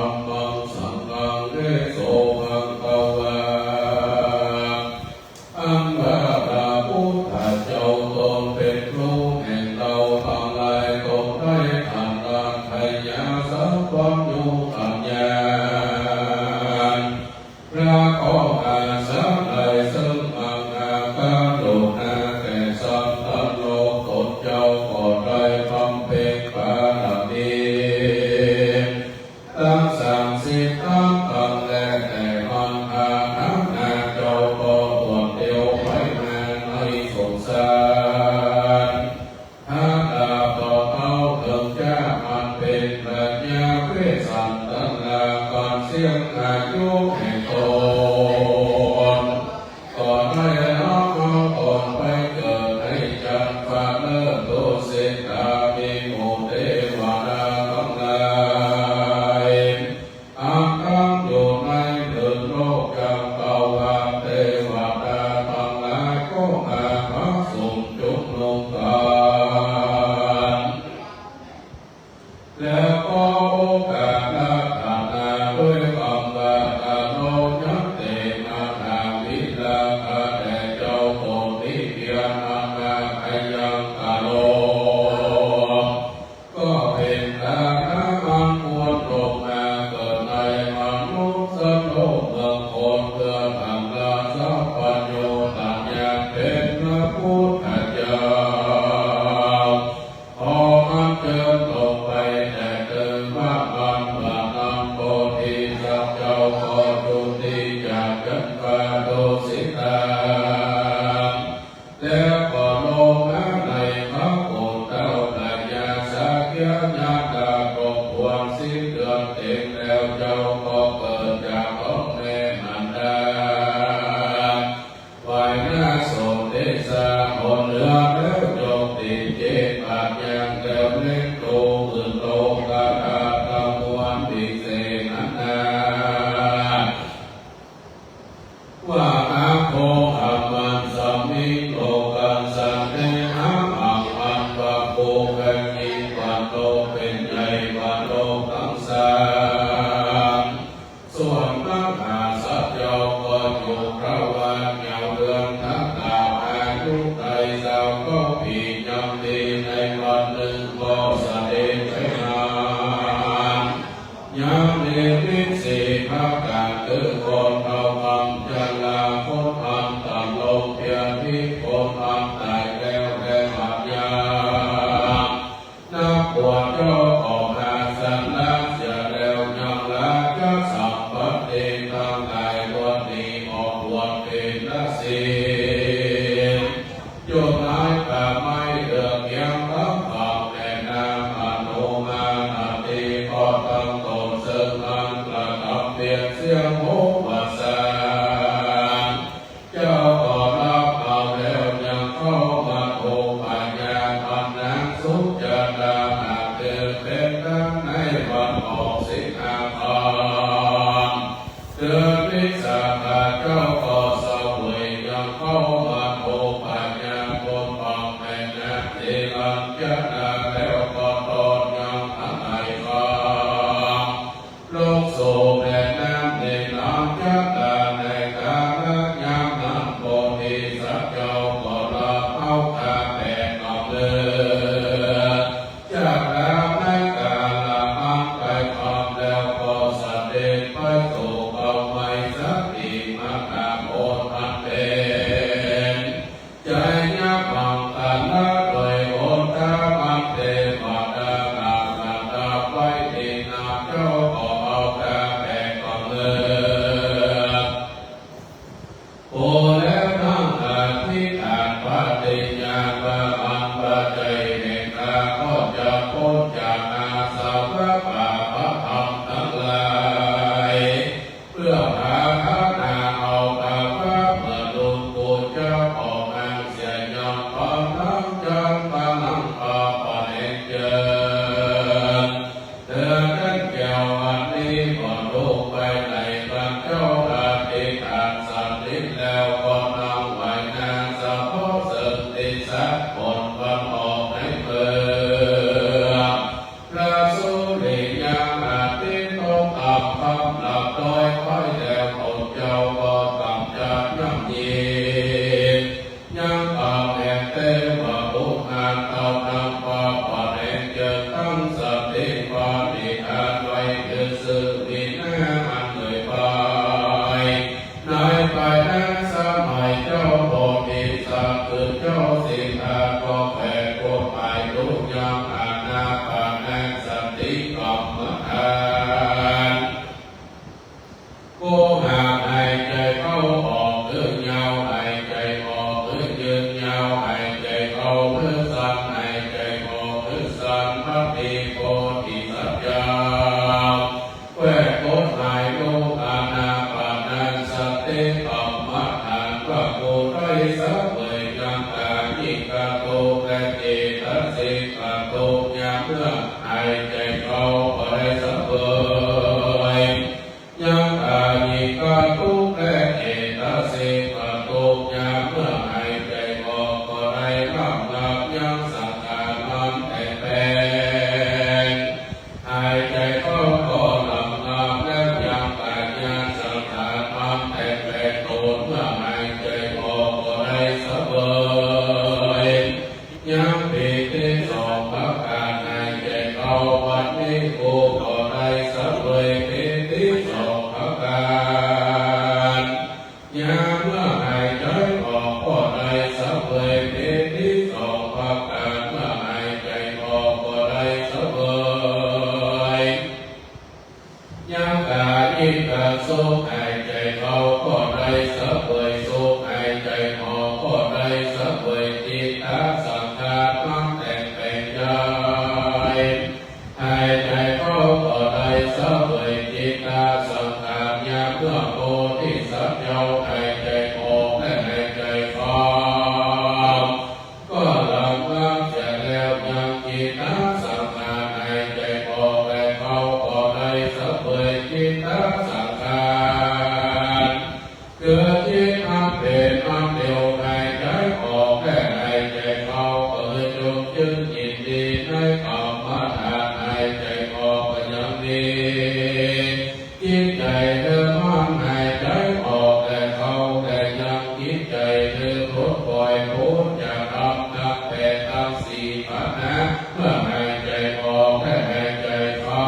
ธัมมังสังฆังเอโสภะคะวะอังวาพระพุทธเจ้าตนเป็นครูแห่งเราทั้งหลายตนได้ทำการขยาสัพพัญญูปัญญาพระขออาสาไลซึ่งมังอาการโลนาแก่สัตว์ทั้งโลกตนเจ้าก็ได้บำเพ็ญบารมีตั้งสั่งสิทธังตังและแต่มันอานังนาเจ้าก็ตรวจเดียวไปมาในสงสารหาดาต่อเอาถึงจะมันเป็นปัญญาเวสันตังลาก่อนเสียงอายุแห่งตนก่อนให้น้องเอาก่อนไปเกิดให้จันทร์ฟ้าเลิศโตสิตามีโมเทวดาทั้งหลายอาคังอยู่ในเดินโลกกับเก่าวาเทวดาทั้งหลายก็อาภัพส่งจุกลงกันแล้วก็โอกาสละฐานาด้วยคำว่าอโนยัตเตมาทาวิลาภะแด่เจ้าโตนิเพียรนามาขยังกาโลก็เป็นฐานะมันควรลงมาเกิดในมนุษย์สัตว์โลกเมืองคนเพื่อทำลาสัพพัญญูตัญญาเป็นพระพุทธเจ้าพอมันเกิดลงไปแต่เกิดว่ามันพระนำโพธิสัตว์เจ้าก็จุติจากกันฟาโดสิตาแล้วก็ลงมาในพระโพธิ์เจ้าปัญญาสักยะญาตาครบถ้วนสิ้นเดือนเต็มแล้วเจ้าก็เกิดจากท้องแม่มารดาฝ่ายหน้าโสเดชะบนเรือแล้วจงติดเจตปากยังแล้วเล่นโตอื่นโลกาธาตะมวนปิเสนันนาว่าอาโคอามันสัมมิโลกันสันเนหังอังอันวะโภกันยิวันโลเป็นใหญ่วันโลทั้งสามส่วนมหาสัจจก็อยู่พระวันยาวเดือนทั้งดาวอายุไตรสาวก็ปียังดีในวันหนึ่งก็เสด็จไปนานยังเนวิสีพระการคือคนเอาคำจะลาคนอันตันลงเพียงที่คนอันตายแล้วแต่หัดยานักบวชเจ้าออกมาสันนักเสียแล้วยังละจะสัมปติทั้งหลายวันนี้ออกบวชเป็นนักศีลโยมนายป่าไม้เดือดยังทั้งขอบแม่น้ำอนุมานาทีก็ตั้งตนซึ่งมันกระทำเพียงเสียงโมวัสสาเจ้าก็รับเอาแล้วยังเข้ามาโอปัญญาอันนั้นสุจตาหากเกิดเป็นทั้งในวันออกสิงหาคมเดือนวิสาขเจ้าก็เสวยยังเข้ามาโอปัญญาบนฝั่งแม่น้ำที่ลังจะนาแล้วก็ตอนยังทั้งในฟังโลกโสแม่น้ำในน้ำจะนาในกาลยามนั้นโพธิสัตว์เจ้าก็ละเอาคาแผ่นออกเลยจากแล้วในกาลอันไปความแล้วก็เสด็จไปสู่เก่าไม่สักที มีหน้ามันเลยไปในไปนั้นสมัยเจ้าโพธิสัตว์คือเจ้าสิทธาก็แผ่กฎหมายทุกอย่างอาณาปานสติกรรมฐานผู้หากหายใจเข้าออกยืนยาวหายใจออกยืนยาวหายใจเข้าสั้นหายใจออกสั้นพระติโพธิสัตว์ยาวแวกกฎหมายทุกอาณาปานสติกรรมฐานพระโพธิสัตว์เลยยังกายิกาโตและเจตสิกาโตยามเมื่อหายใจเข้าไปสัพเพยังอายิกาโตและเจตสิกาโตยามเมื่อหายใจออกก็ได้รับหลับยังสังขารมันแต่แปลงหายใจเข้าก็หลับแล้วยังปัญญาสังขารมันแต่แปลงโตเมื่อหายใจออกก็ได้สัพเพยังปีที่สองประการหายใจเข้าวันนี้กูก็ได้สัพเพปีที่สองประการยังเมื่อหายใจออกก็ได้สัพเพปีที่สองประการเมื่อหายใจออกก็ได้สัพเพยังกายิกาโสหายใจเข้าก็ได้สัพเพโสหายใจออกก็ได้สัพเพจิตตสังขารมันแต่งเป็นใจหายใจเข้าก็ได้สัพเพจิตตสังขารยามเมื่อโพธิสัตว์ยาวหายใจออกและหายใจเข้าก็หลับเสียแล้วยังจิตตสังขารหายใจออกและเข้าก็ได้สัพเพจิตตสังขารเกิดจิตอันเป็นอันเดียวหายใจออกและหายใจเข้าก็จงยึดยินดีในกรรมฐานหายใจออกก็ยังดีจิตใจเดิมมันหายใจออกและเข้าแต่ยังจิตใจเดิมลดปล่อยพ้นจากกรรมนับแต่ทั้งสี่ปัญหาเมื่อหายใจออกและหายใจเข้า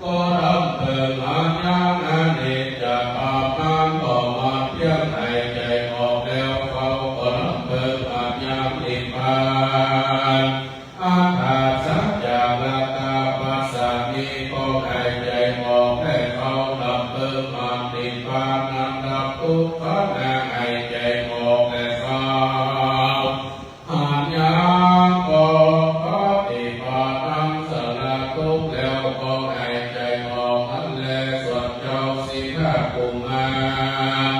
ก็ทำเปิดหลังยังอเนกจะอาบน้ำต่อมาเพียงหายใจออกแล้วเข้าก็ทำเปิดหลังยังนิพพานอาหาสัจจะละตาปัสสามิก็หายใจออกให้เข้าทำเปิดหลังนิพพานนันดับทุกขณะหายใจออกและเข้าหานยังก็ปฏิบัติธรรมสละทุกข์แล้วก็หายใจออกนั่นแลส่วนเจ้าสิทธากุมาร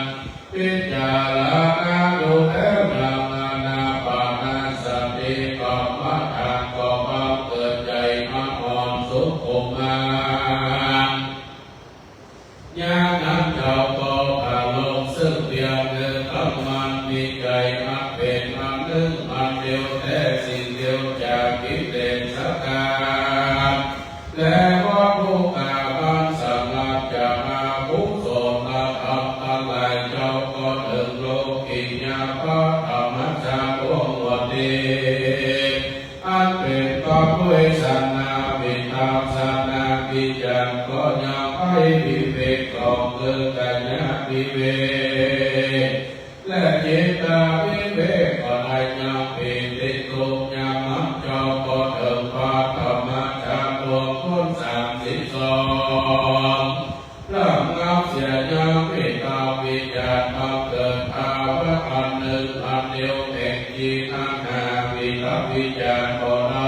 พิจารณาดูแล้วยังนานาปานสติกรรมฐานก็บังเกิดใจมาอ่อนสุขกุมารญาณนั้นเจ้าก็พาลงซึ่งเพียงเดินทำมันมีใจมันเป็นมันหนึ่งมันเดียวแต่สิ่งเดียวจากกิเลสสักการและว่าผู้กาบันสำนักจะมาผู้ทรงละธรรมทั้งหลายเจ้าก็ถึงโลกิยาภาธรรมชาติองค์วันนี้อันเป็นก็ด้วยสันนาวิธรรมสันนาวิจารก็ยังให้วิเวกของเกิดกัญญาวิเวกและจิตตาวิเวกก็ได้ยังเป็นติตุยังมันเจ้าก็ถึงพระธรรมชาติองค์คน32เริ่มงับเสียยังวิตาวิจารมาเกิดภาวะอันหนึ่งอันเดียวแห่งจิตทั้งห้าวิตาวิจารก็ได้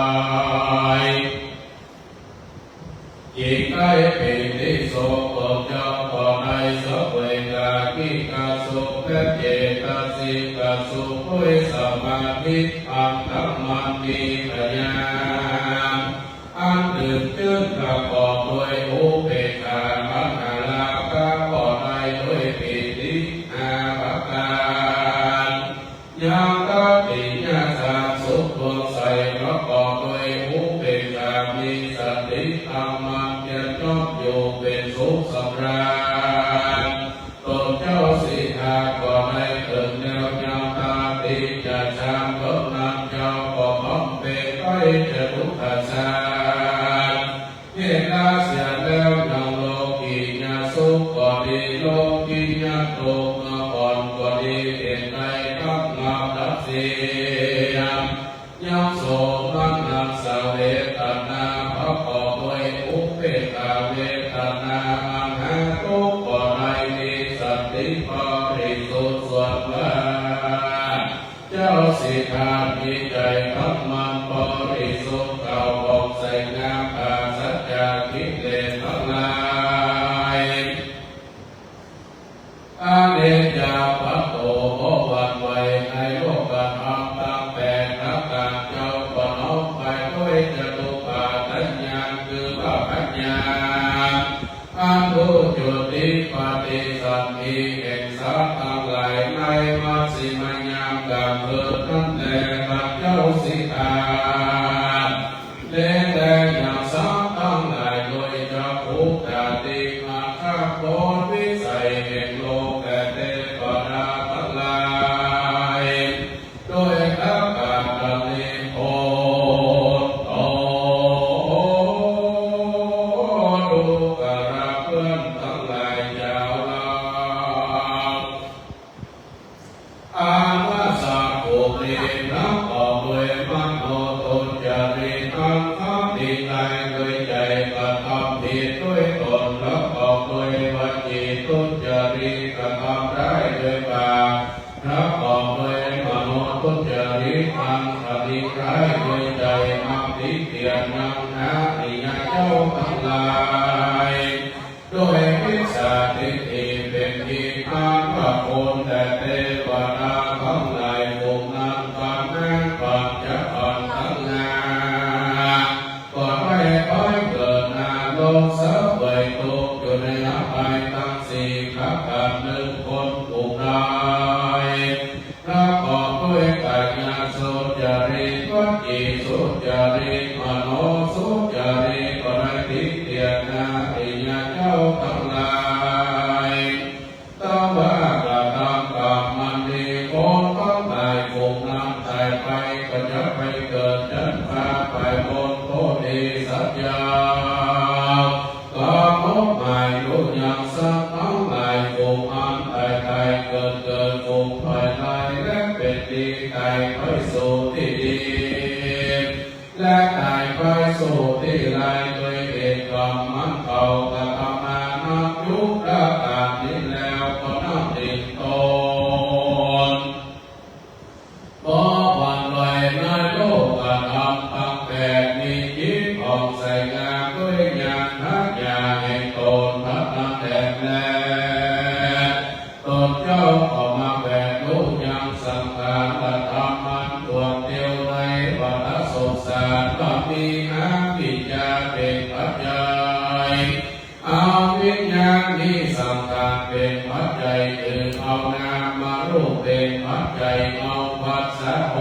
จิตได้เป็นที่โสกเจ้าก็ได้สัพเพกากิกาสุและเจตสิกาสุด้วยสมาธิอันธรรมันมีปัญญาอันดื่มจืดประกอบด้วยอุเบกขาปัญหาลาภะก็ได้ด้วยปิติอาภัพการยังก็ปิญญาสารสุขดวงใสประกอบด้วยอุเบกขามีสติธรรมันเพียรยกอยู่เป็นสุขสำราญตนเจ้าสิทธาก็ได้ถึงแนวยังตาติจะชามลดน้ำเจ้าก็บำเพ็ญไปจะทุกขสาร ตุนาเสียแล้วยังโลกีญาสุขก็ดีโลกีญาโตเมื่อก่อนก็ดีเหตุใดทั้งลำดับเสียยังโสมันนัสเวทนาพระกอบด้วยอุเบกขาเวทนาอันหาทุกข์ก็ได้มีสติบริสุทธิ์ส่วนว่าเจ้าสิทธามีใจทั้งมันบริสุทธิ์เก่าออกใส่งามปราศจากกิเลสทั้งหลายอาเนจาปัตโตโหวันไวในโลกธรรมตั้งแต่นักการเจ้าก็น้อมไปด้วยจตุปาทัญญาคือพระปัญญาอันรู้จุติปฏิสัมภิแห่งสัตว์ทั้งหลายในมัชฌิมญาณกำเนิดนั่นแลพระเจ้าสิทธาและแต่ยังสัตว์ทั้งหลายโดยจะภูตาติมาข้าโพธิวิสัยแห่งโลกแต่เทวดาทั้งหลายโดยอาการดำเนินโอดูกระเพื่อนทั้งหลายยาวลาวอามาสาภูมินับออกด้วยมโนตุจาริตังทั้งที่ใจด้วยใจกระทำผิดด้วยตนและออกด้วยวจีตุจาริกระทำได้ด้วยปากและออกด้วยมโนตุจาริตังปฏิร้ายด้วยใจมักติเตียนยังนะนิยเจ้าทั้งหลายด้วยวิสาทิฏฐิเป็นที่ทางพระคุณแต่เทวดาทั้งหลายภูมินั้นความแม่นความจะอ่อนทั้งงานก่อนไม่ค่อยเกิดนาโลกเสวยทุกข์อยู่ในอภัยทั้งสี่ขับกันหนึ่งคนถูกได้พระกอบด้วยปัญญาสุจริตวจีสุจริตมโนสุจริตก็ได้ทิฏฐินาอิยเจ้าทั้งหลายตั้งว่ากระทำกรรมมันดีคนทั้งหลายภูมินั้นตายไปก็จะไปเกิดจันทราไปบนโพธิสัจจาก็มกหมายรู้อย่างสัตว์ทั้งหลายภูมินั้นตายเกิดภูมิภายในและเป็นดีตายไปสู่ที่ดีและตายไปสู่ที่ไรด้วยเหตุกรรมมันเก่ากระทำมานับยุคและการนี้แล้วก็นับติดตนก็วันลอยในโลกกระทำตั้งแต่มีจิตออกใส่งานด้วยญาณทักญาแห่งตนพระนันแดงแลตนเจ้าก็มาแบกรู้ยังสังขารและธรรมมันตัวเดียวในวัฏสงสารก็มีอาวิชชาเป็นปัจจัยเอาวิญญาณนี้สังขารเป็นปัจจัยคือเอานามมารูปเป็นปัจจัยเอาภัสสะโภ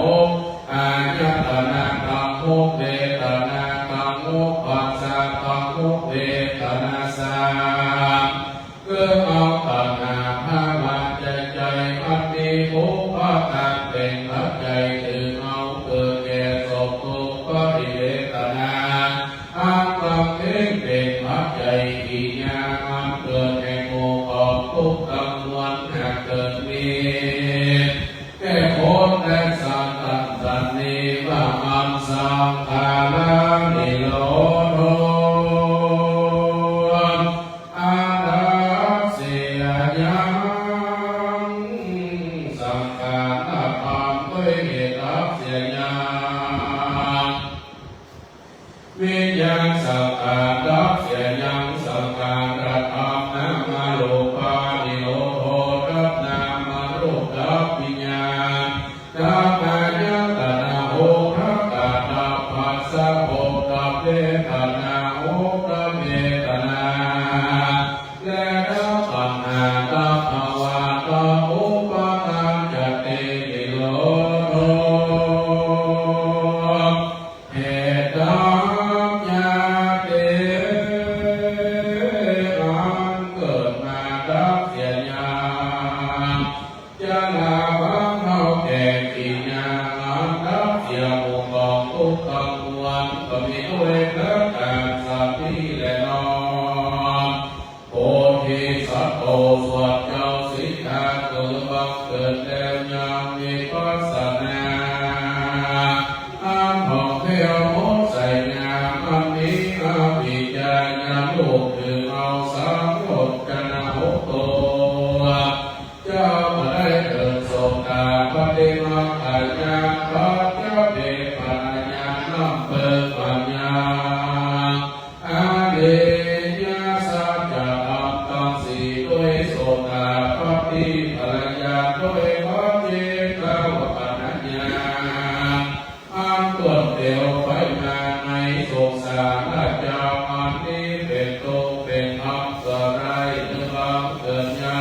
อายตนะกังโมเวทนากังโมภัสสะกังโมเวทนาสามคือเอาตัณหาภาวะใจปฏิภุปะตังเป็นปัจจัยคือเอาเกิดแก่ศพทุกข์ปริเวทนาอันกังเป็นปัจจัยกิญาอันเกิดแห่งโมหะทุกข์กังวลหากเกิดมีแก่คนและสัตว์สันนิว่าอันสังขารานิโรธอาลักเสียยังสังขารธรรมด้วยเหตุรับเสียยังวิญญาณสังขารรับเสียยังสังขารธรรมนามารูปานิโรธรับนามารูปรับวิญญาณดับอายตนะโหรักตัณหาภัสสะโหรักเวทนาโหรักเวทนาและดับตัณหาดับภวะดับอุปาทานจเตนิโรธเหตุดับญาติ ก็มีด้วยพระการสัพพิ ยังลูกถึงเอาสามโยชน์กันหกตัวเจ้ามาได้เกิดโสกาปฏิมาปัญญาพระเจ้าเดชปัญญาน้ำเปิดปัญญาอาเดญาสัจจะอัตตังสีด้วยโสกาปฏิปัญญาด้วยพระเจ้าปัญญาอันตัวเดียวไปมาในสงสารและเจ้าอันนี้เป็นโตเป็นอักษรไรหรือบังเกิดญา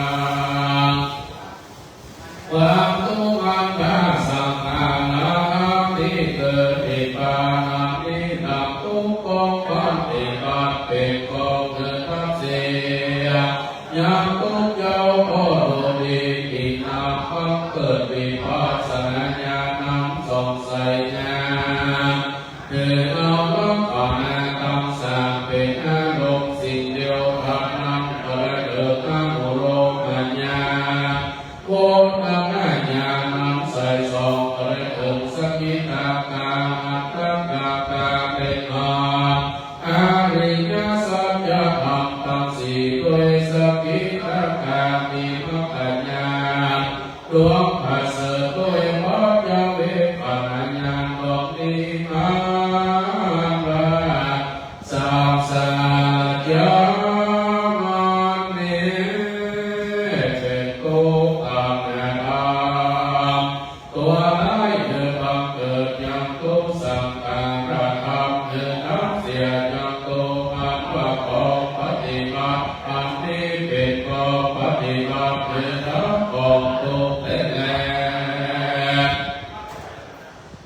ความตุมันตาสังขาราที่เกิดที่ปานาที่ดับทุกข์ของความที่บัดเป็นของเกิดทับเสียยังทุกเจ้าก็รู้ดีที่นาพักเกิดวิปัสสนาญาณนำสงสัยญาณคือเอาล้มก่อนตั้งสร้างเป็นอารมณ์สิ่งเดียวกันนั้นก็ได้เกิดตั้งอุโรปัญญาโคตรญาณนำใส่สองก็ได้เกิดสกิทาการอัตตกาเป็นอาอาริยสัจจะอัตตังสีด้วยสกิทาการมีปัญญาดวงปัสสะด้วยปัญญาเวปัญญาดวงนี้มาสัพสัจจะมันนี้เป็นทุกข์อันแน่นอนตัวได้เกิดบังเกิดยังทุกข์สังขารธรรมเกิดนับเสียยังตัวอันว่าของปฏิบัติอันนี้เป็นของปฏิบัติเกิดนับของทุกข์แต่แล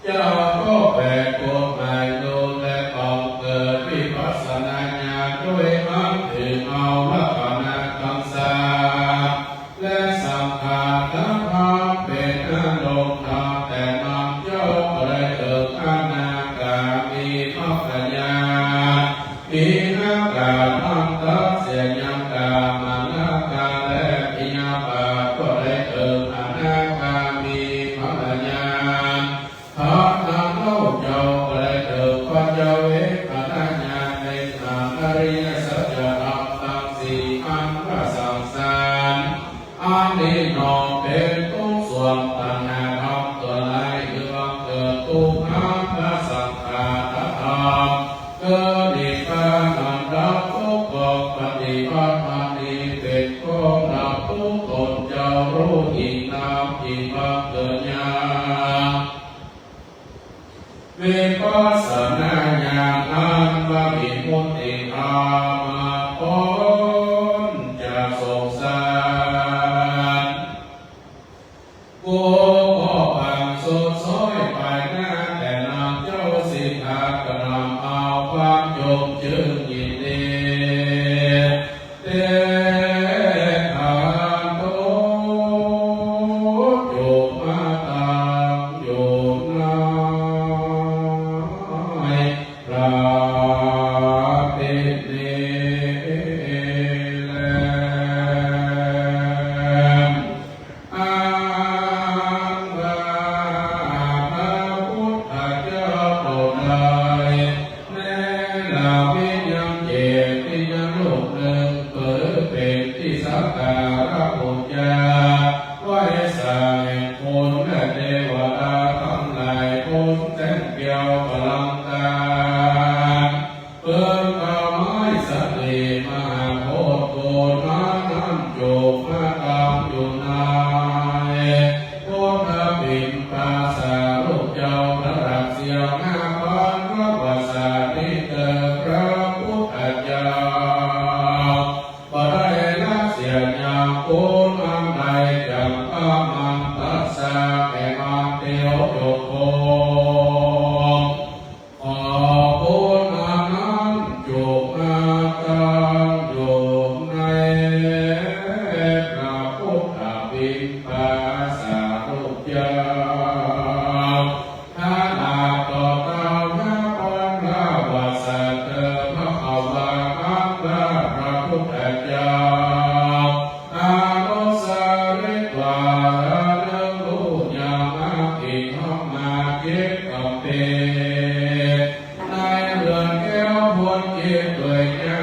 เจ้าก็แบกตัวใหม่ดูแลของเกิดวิปัสสนาญาณด้วยมังถึงเอาละปนาตังสาและสังขารทั้งพาเป็นอารมณ์ธรรมแต่นำเจ้าได้เกิดอนาคามีปัญญามีนาคาธรรมทัศเสียยังกามานาคาและปิญญาปาก็ได้เกิดอนาคามีปัญญาพระนามโลกเจ้าก็ได้เกิดปัญญาเวปัญญาในทางอริยสัจจะอัตตังสีอันพระสังสารอันนี้นอเป็นทุกส่วนปัญญาธรรมตัวไหนคือบังเกิดทุกข์อันพระสังขารธรรมเกิดนิพพานอันดับทุกข์ของปฏิบัติอันนี้เป็นของดับทุกข์ตนเจ้ารู้อีกตามที่บังเกิดญาณวิปัสสนาญาณอันว่าวิมุตติธรรมพ้นจากสงสารกูก็ฟังสุดซอยไปหน้าแต่นำเจ้าสิทธากระนำเอาความยกจึงยินดีเตทานโตโยมาตังโยนา พระปิเนเลมอังวาพระพุทธเจ้าองค์ใดแม้ลาวิญญาณเจติยังโลกหนึ่งเปิดเป็นที่สักการะบูชาไว้สร้างคนและเทวดาทั้งหลายพ้นแสงเกี่ยวพลังกายเปิดกาไม้สัตลีมหาโพธิ์โกนน้ำโยกมาตามอยู่นายพวกพระปิ่นปราสาลูกเจ้าพระรักเสียวหน้าบ้านพระวาสานิเตอพระพุทธเจ้าบ่ได้ละเสียยาโกนอันใดจังอามันตัสสะแห่งอันเดียวโยโกขอบุญอันนั้นจงมาตั้งอยู่ในพระพุทธปิ่นปราสาลูกเจ้าถ้าหากต่อเต้าพระปัญญาวาสเตอพระภาวะอัครพระพุทธเจ้าอานุสาริกวาระเดิมรู้อย่างอาภิธรรมาเก็บกับเตในเรือนแก้วพ้นเก็บด้วยแก้ว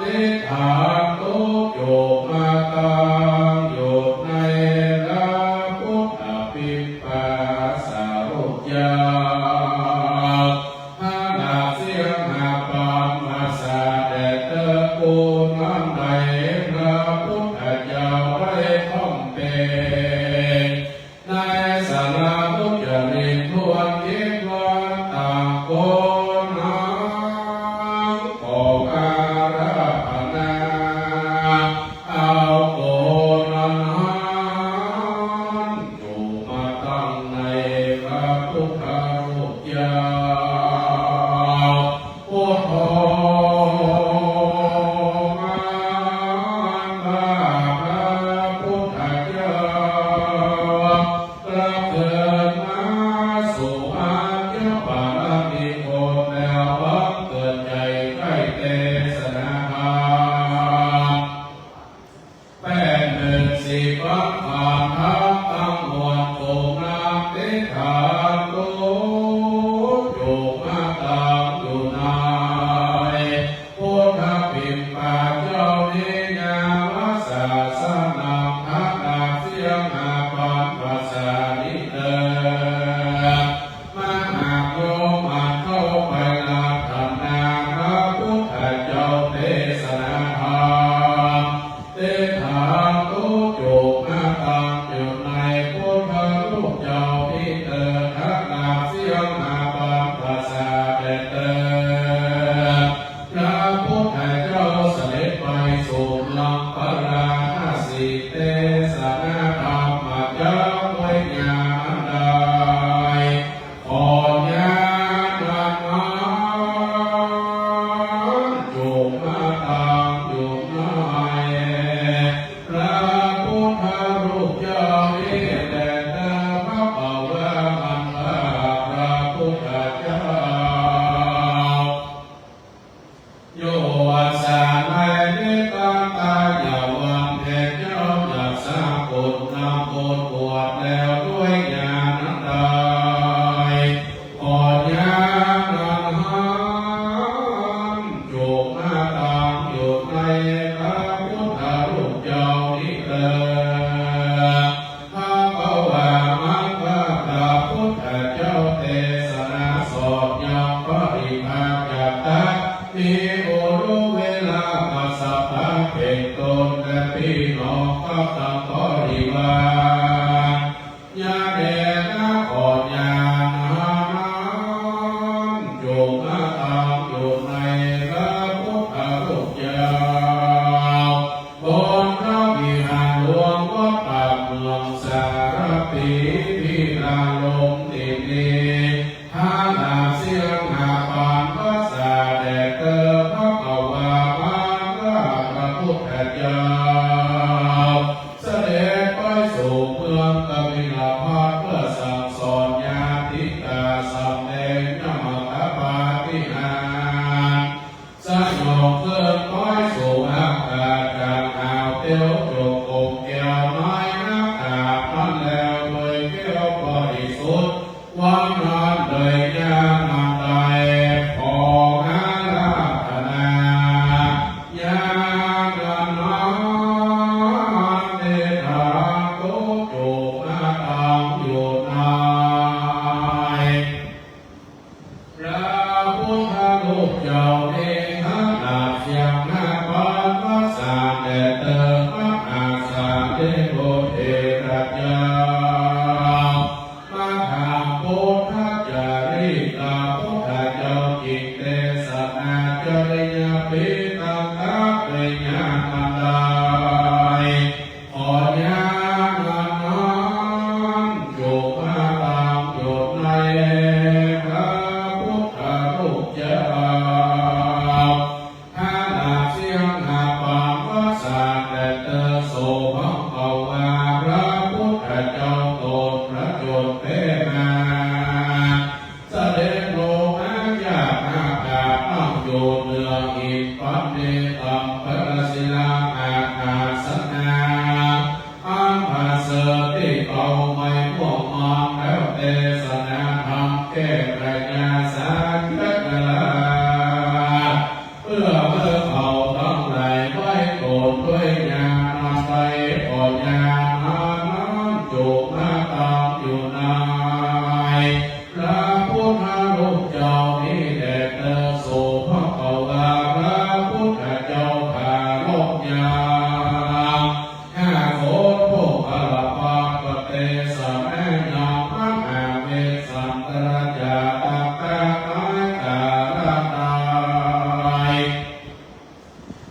ติฐานตุโยมาตังโยในละพุทธปิปปาสารุยาหานาเสียงหาปามมาสาเดตะกูนันใดพระพุทธเจ้าไว้ท่องเป็นในสาราพุทธเรียนทวนคิดว่าต่างคนนังขอการะพนาเอาโกนันอยู่มาตั้งในพระพุทธรูปยาพุทโธ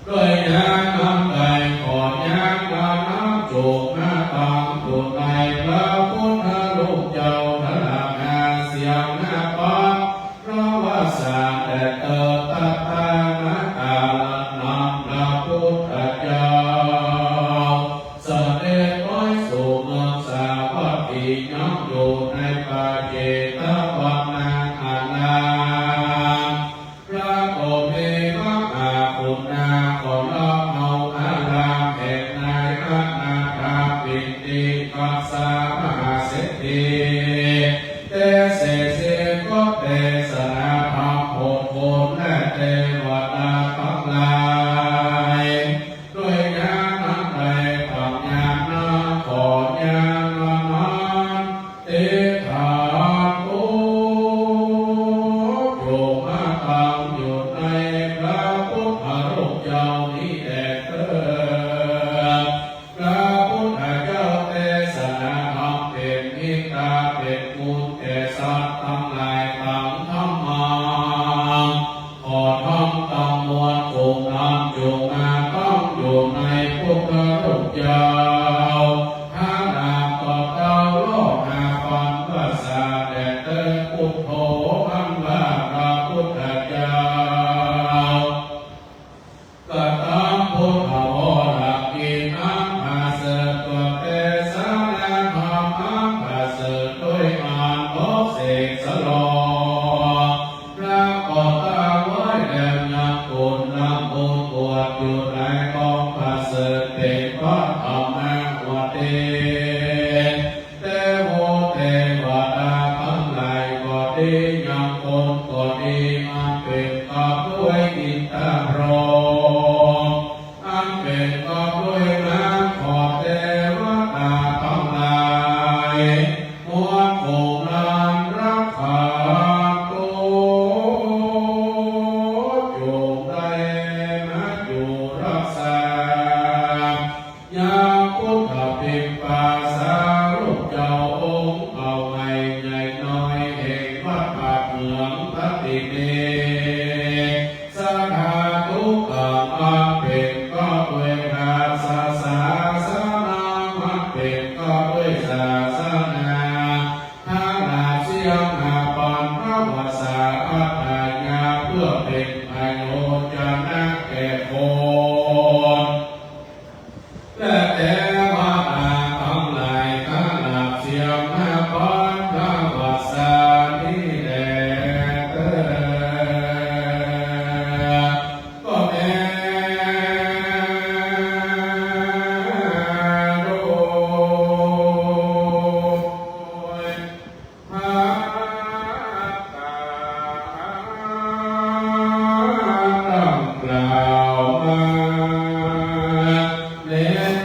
ด้วยยาน้ำใจขอยาน้ำจุกหน้าตางตุในพระพุทธรูปเจ้าพระนาเสียงหน้าปาพระวาสาแต่เติบตาตานาตาลันนำพระพุทธเจ้าเสด็จไปสู่เมืองสาวัตถีย่อมอยู่ในป่าเจตวันนาอาณาพระโอเมมหาปุณณาขอน้อมเอาอารามแห่งนายพระนาคาปิติกัสสามหาเศรษฐีเตเสเสก็เตสนาภาโพธนและเทวดาทั้งหลายด้วยญาณน้ำใจปัญญาณขอญาณนั้นเตถาโตโยมาตังอยู่ในพระพุทธรูปเจ้านี้แด่เถิดพระพุทธเจ้าเทศนาธรรมเป็นมิตรเป็นบุญแก่สัตว์ทั้งหลายทั้งธรรมาขอทำตามมวลภูมินำอยู่มาต้องอยู่ในพุทธรูปเจ้าถ้านาต่อเจ้าโลกนาฟังภาษาแด่เติพุทโธอันว่าพระพุทธเจ้ากตามพุทธวรกินังภาเสตัวเตสานาธรรมังภาเสด้วยอานโอเสกสโลพระกตาไว้แด่ยังกุลนำบุญบวชอยู่ในกองภาเสเป็นพระธรรมวเตเตโวเทวดาทั้งหลายก็ดียังคนก็ดีมันเป็นกับด้วยอินทร์พรหมอันเป็นกับด้วยน้ำขอเทวดาทั้งหลายมวลภูมินำรักษาตัวอยู่ในมาอยู่รักษายาพุทธปิปาสารูปเจ้าองค์เอาไว้ใหญ่น้อยแห่งวัดป่าเมืองพัติเนสาขาทุกข์มาเป็นก็ด้วยราศาสนามาเป็นก็ด้วยศาสนาถ้านาเสียงหาปันพระวสาอัตถญาเพื่อเป็นประโยชน์จะนักแก่คนและแต่ว่าทั้งหลายข้าหลับเสียงหน้าปันพระวสานี้แด่เถิดก็แม่ด้วยพระตาตั้งกล่าวมาเล่น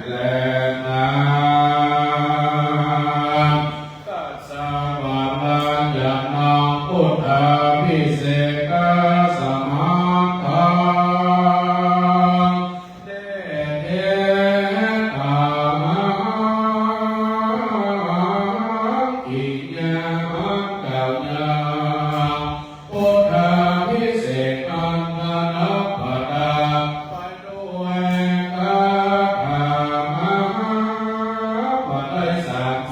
และนามตัสสะวะลัญญานังพุทธาภิเศกาสมังคังเตเทตามะอิยามังกัลยาพุทธาภิเศกังนัพพดาไปด้วยคาถามหาปัจจัย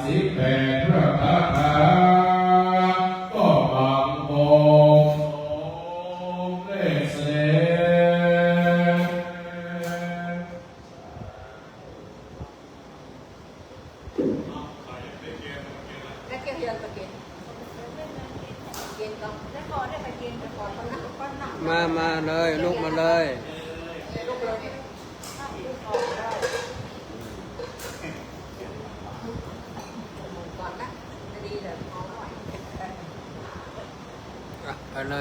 38พระคาถาก็บังโบเลเส แล้วแกเรียนประเกณฑ์เกณฑ์ก็ได้พอได้ไปเกณฑ์ก่อนคนนั้นคนนั้น มาเลยลุกมาเลย ลูกเลยถ้าลูกออกได้ก่อนนะจะดีเลยมองหน่อ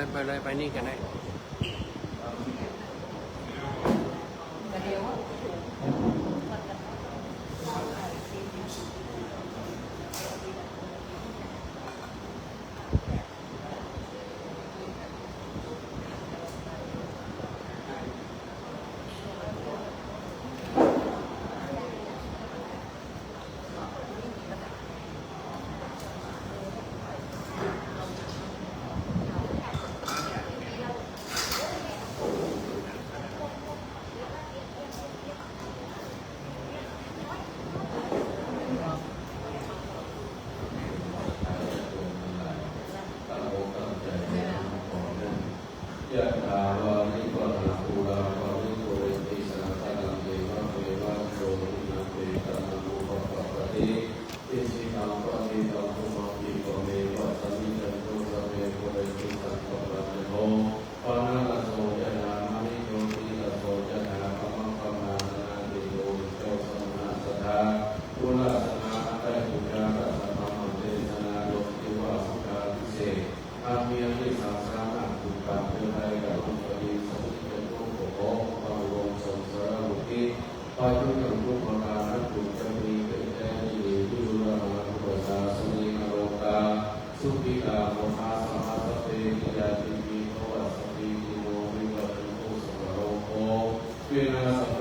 ย ไปเลยไปนี่กันได้ แต่เดี๋ยว ายุยังทุกประการนักบุญจะมีเป็นแท้ดีที่ดูแลมาพุทธศาสนิกโลกาสุขิตาโมหะสมาสเตติยาติมีโตวัสติโมวิวัตติโสสโรโภวินาศ